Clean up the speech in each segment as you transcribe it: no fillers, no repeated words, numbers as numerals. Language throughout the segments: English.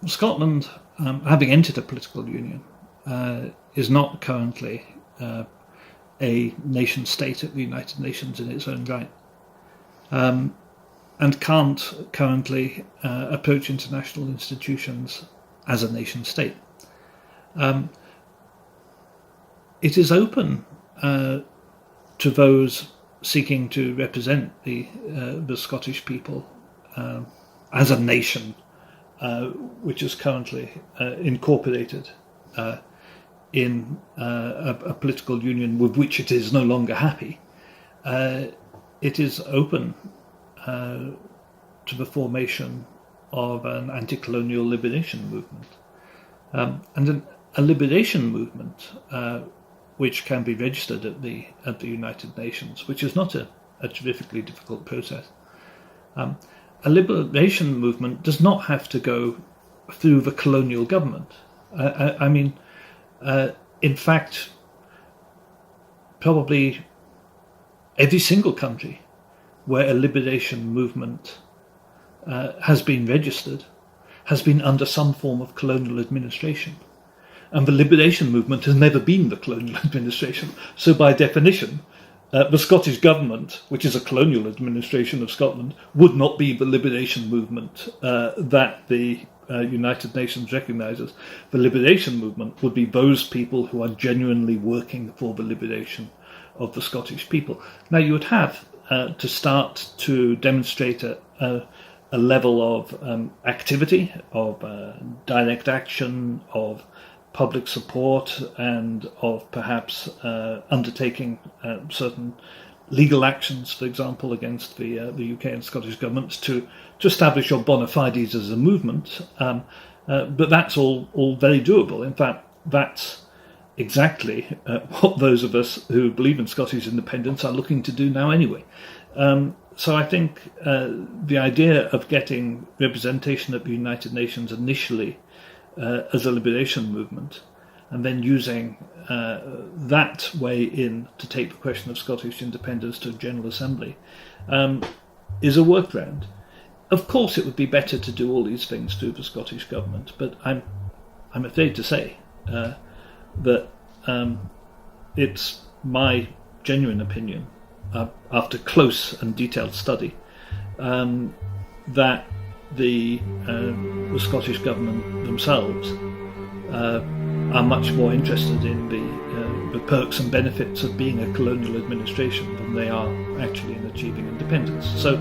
Scotland, having entered a political union, is not currently a nation state at the United Nations in its own right, and can't currently approach international institutions as a nation state. It is open to those seeking to represent the Scottish people as a nation, which is currently incorporated in a political union with which it is no longer happy. It is open to the formation of an anti-colonial liberation movement, and a liberation movement which can be registered at the United Nations, which is not a terrifically difficult process. A liberation movement does not have to go through the colonial government. In fact, probably every single country where a liberation movement has been registered has been under some form of colonial administration. And the liberation movement has never been the colonial administration. So by definition, the Scottish government, which is a colonial administration of Scotland, would not be the liberation movement that the United Nations recognises. The liberation movement would be those people who are genuinely working for the liberation of the Scottish people. Now, you would have to start to demonstrate a level of activity, of direct action, of public support, and of perhaps undertaking certain legal actions, for example, against the UK and Scottish governments to establish your bona fides as a movement. But that's all very doable. In fact, that's exactly what those of us who believe in Scottish independence are looking to do now anyway. So I think the idea of getting representation at the United Nations initially as a liberation movement, and then using that way in to take the question of Scottish independence to a General Assembly, is a workaround. Of course, it would be better to do all these things through the Scottish government, but I'm afraid to say that it's my genuine opinion, after close and detailed study, that the Scottish government themselves are much more interested in the perks and benefits of being a colonial administration than they are actually in achieving independence. So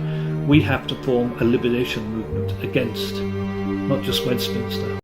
we have to form a liberation movement against not just Westminster,